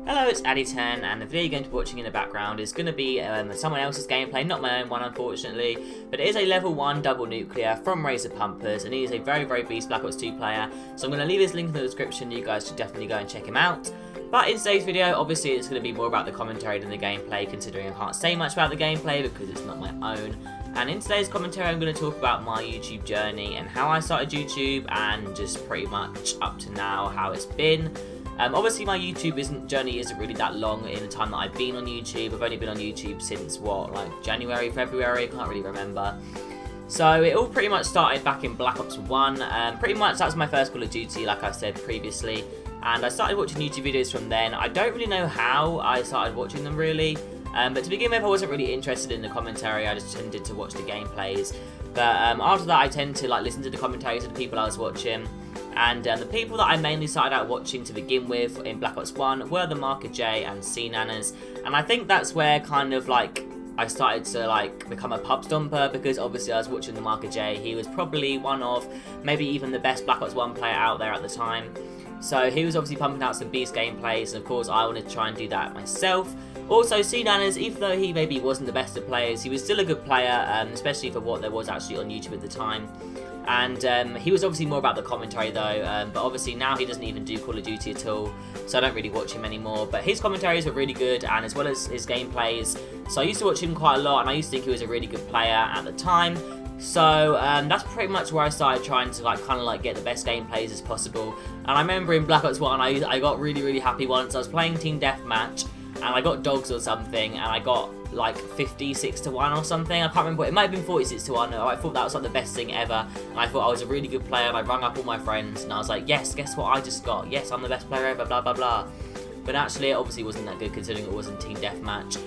Hello, it's Addy10, and the video you're going to be watching in the background is going to be someone else's gameplay, not my own one unfortunately, but it is a level 1 double nuclear from Pumpperzz, and he is a very beast Black Ops 2 player, so I'm going to leave his link in the description. You guys should definitely go and check him out. But in today's video, obviously it's going to be more about the commentary than the gameplay, considering I can't say much about the gameplay because it's not my own. And in today's commentary I'm going to talk about my YouTube journey and how I started YouTube, and just pretty much up to now how it's been. Obviously my YouTube journey isn't really that long in the time that I've been on YouTube. I've only been on YouTube since what, like January, February, I can't really remember. So it all pretty much started back in Black Ops 1. Pretty much that was my first Call of Duty, like I said previously. And I started watching YouTube videos from then. I don't really know how I started watching them really. But to begin with, I wasn't really interested in the commentary. I just tended to watch the gameplays. But after that, I tend to listen to the commentaries of the people I was watching. And the people that I mainly started out watching to begin with in Black Ops 1 were the Marker J and C-Nanners. And I think that's where kind of I started to become a pub stomper, because obviously I was watching the Marker J. He was probably one of, maybe even the best Black Ops 1 player out there at the time. So he was obviously pumping out some beast gameplays, and of course I wanted to try and do that myself. Also, C-Nanners, even though he maybe wasn't the best of players, he was still a good player, especially for what there was actually on YouTube at the time. And he was obviously more about the commentary though, but obviously now he doesn't even do Call of Duty at all, so I don't really watch him anymore. But his commentaries were really good, and as well as his gameplays, so I used to watch him quite a lot, and I used to think he was a really good player at the time. So that's pretty much where I started trying to get the best gameplays as possible. And I remember in Black Ops 1 I got really happy once. I was playing Team Deathmatch and I got dogs or something, and I got 56 to 1 or something. I can't remember. It might have been 46 to 1. I thought that was the best thing ever, and I thought I was a really good player, and I rung up all my friends and I was like, yes, guess what I just got? Yes, I'm the best player ever, blah blah blah. But actually it obviously wasn't that good, considering it wasn't Team Deathmatch.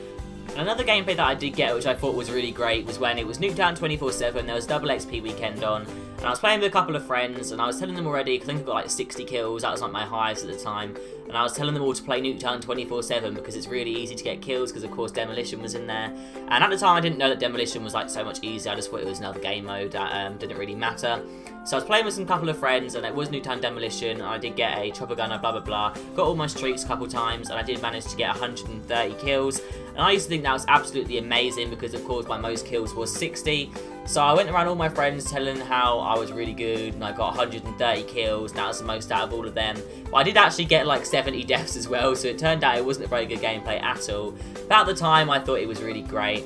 And another gameplay that I did get, which I thought was really great, was when it was Nuketown 24/7. There was double XP weekend on, and I was playing with a couple of friends, and I was telling them already, because I think I got 60 kills, that was my highest at the time, and I was telling them all to play Nuketown 24/7 because it's really easy to get kills, because of course Demolition was in there. And at the time I didn't know that Demolition was so much easier. I just thought it was another game mode that didn't really matter. So I was playing with some couple of friends, and it was Nuketown Demolition, and I did get a chopper gunner, blah blah blah, got all my streaks a couple times, and I did manage to get 130 kills. And I used to think that was absolutely amazing, because of course my most kills was 60. So I went around all my friends telling how I was really good, and I got 130 kills, and that was the most out of all of them. But I did actually get 70 deaths as well, so it turned out it wasn't a very good gameplay at all. But at the time I thought it was really great.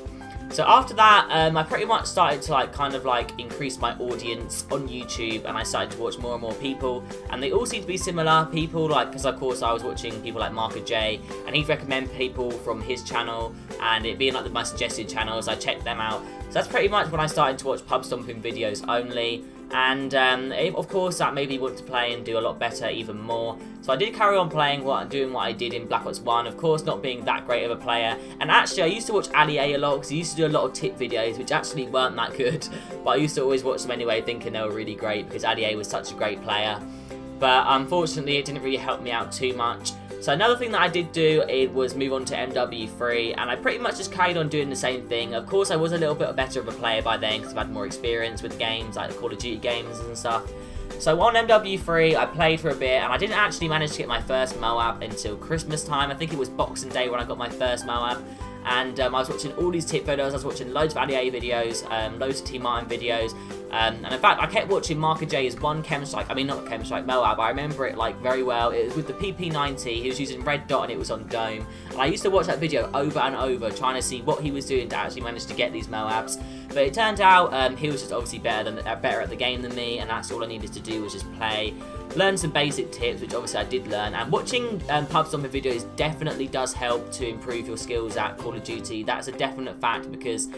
So after that, I pretty much started to increase my audience on YouTube, and I started to watch more and more people, and they all seem to be similar people, because of course I was watching people like Marker J, and he'd recommend people from his channel, and it being my suggested channels, I checked them out. So that's pretty much when I started to watch pub stomping videos only. And of course that made me want to play and do a lot better even more. So I did carry on playing doing what I did in Black Ops 1, of course not being that great of a player. And actually I used to watch Ali A lot, because he used to do a lot of tip videos which actually weren't that good, but I used to always watch them anyway, thinking they were really great because Ali A was such a great player. But unfortunately it didn't really help me out too much. So another thing that I did do, it was move on to MW3, and I pretty much just carried on doing the same thing. Of course I was a little bit better of a player by then, because I've had more experience with games like the Call of Duty games and stuff. So on MW3 I played for a bit, and I didn't actually manage to get my first Moab until Christmas time. I think it was Boxing Day when I got my first Moab. And I was watching all these tip videos, I was watching loads of Ali A videos, loads of Team Martin videos, and in fact I kept watching Marker J's one Moab, I remember it very well. It was with the PP90, he was using red dot and it was on dome, and I used to watch that video over and over trying to see what he was doing to actually manage to get these Moabs. But it turned out he was just obviously better at the game than me, and that's all I needed to do was just play, learn some basic tips, which obviously I did learn. And watching pub stomping videos definitely does help to improve your skills at Call of Duty. That's a definite fact, because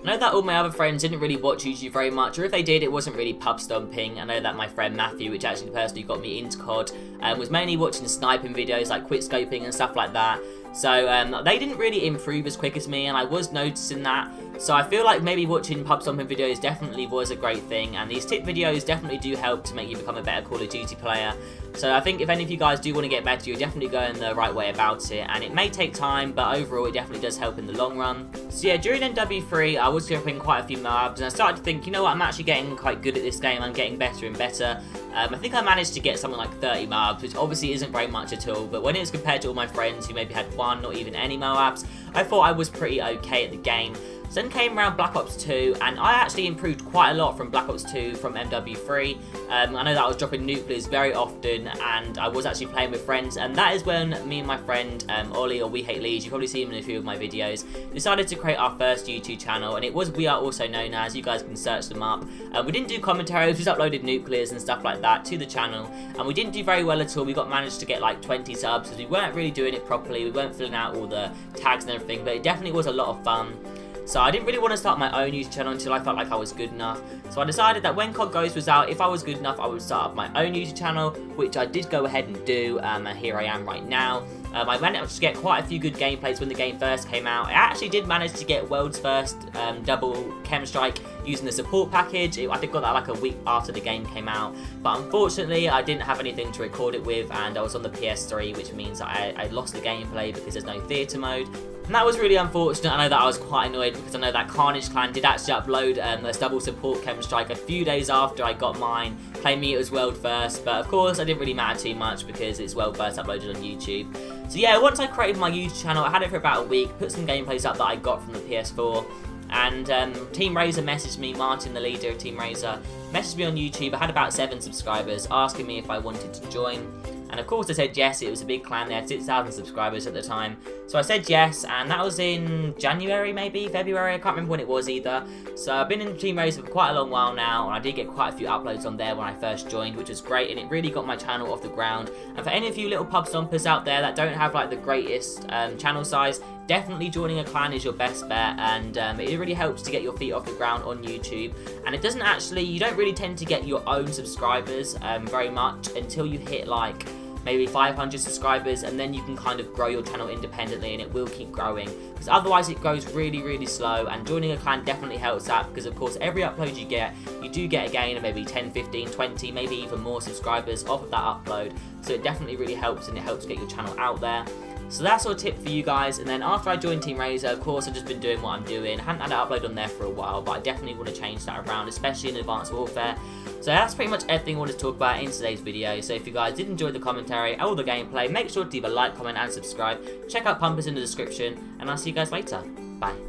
I know that all my other friends didn't really watch YouTube very much, or if they did, it wasn't really pub stomping. I know that my friend Matthew, which actually the person who got me into COD, was mainly watching sniping videos like quick scoping and stuff like that. So they didn't really improve as quick as me, and I was noticing that. So I feel like maybe watching pub stomping videos definitely was a great thing, and these tip videos definitely do help to make you become a better Call of Duty player. So I think if any of you guys do want to get better, you're definitely going the right way about it, and it may take time, but overall it definitely does help in the long run. So yeah, during NW3 I was dropping quite a few Moabs, and I started to think, you know what, I'm actually getting quite good at this game, I'm getting better and better. I think I managed to get something like 30 Moabs, which obviously isn't very much at all, but when it was compared to all my friends who maybe had one or even any Moabs, I thought I was pretty okay at the game. So then came around Black Ops 2, and I actually improved quite a lot from Black Ops 2 from MW3. I know that I was dropping nuclears very often, and I was actually playing with friends, and that is when me and my friend Ollie, or We Hate Leeds, you've probably seen him in a few of my videos, decided to create our first YouTube channel, and it was We Are Also Known As. You guys can search them up. We didn't do commentary, we just uploaded nuclears and stuff like that to the channel, and we didn't do very well at all. We managed to get like 20 subs, because we weren't really doing it properly, we weren't filling out all the tags and everything, but it definitely was a lot of fun. So I didn't really want to start my own YouTube channel until I felt like I was good enough. So I decided that when COD Ghost was out, if I was good enough, I would start up my own YouTube channel, which I did go ahead and do, and here I am right now. I managed to get quite a few good gameplays when the game first came out. I actually did manage to get World's First double Chem Strike using the support package. I think got that like a week after the game came out, but unfortunately I didn't have anything to record it with, and I was on the PS3, which means I lost the gameplay because there's no theatre mode. And that was really unfortunate. I know that I was quite annoyed because I know that Carnage Clan did actually upload a double support Chem Strike a few days after I got mine, claiming it was World First, but of course it didn't really matter too much because it's World First uploaded on YouTube. So yeah, once I created my YouTube channel, I had it for about a week, put some gameplays up that I got from the PS4, and Team Razor messaged me, Martin, the leader of Team Razor, messaged me on YouTube. I had about 7 subscribers, asking me if I wanted to join. And of course I said yes. It was a big clan, they had 6,000 subscribers at the time. So I said yes, and that was in January, maybe, February, I can't remember when it was either. So I've been in Team Razor for quite a long while now, and I did get quite a few uploads on there when I first joined, which was great, and it really got my channel off the ground. And for any of you little pub stompers out there that don't have like the greatest channel size, definitely joining a clan is your best bet, and it really helps to get your feet off the ground on YouTube. And it doesn't actually, you don't really tend to get your own subscribers very much until you hit like maybe 500 subscribers, and then you can kind of grow your channel independently, and it will keep growing, because otherwise it goes really slow. And joining a clan definitely helps that, because of course every upload you do get a gain of maybe 10, 15, 20, maybe even more subscribers off of that upload. So it definitely really helps, and it helps get your channel out there. So that's our tip for you guys. And then after I joined Team Razor, of course I've just been doing what I'm doing. I haven't had an upload on there for a while, but I definitely want to change that around, especially in Advanced Warfare. So that's pretty much everything I wanted to talk about in today's video. So if you guys did enjoy the commentary or the gameplay, make sure to leave a like, comment and subscribe. Check out Pumpperzz in the description, and I'll see you guys later. Bye.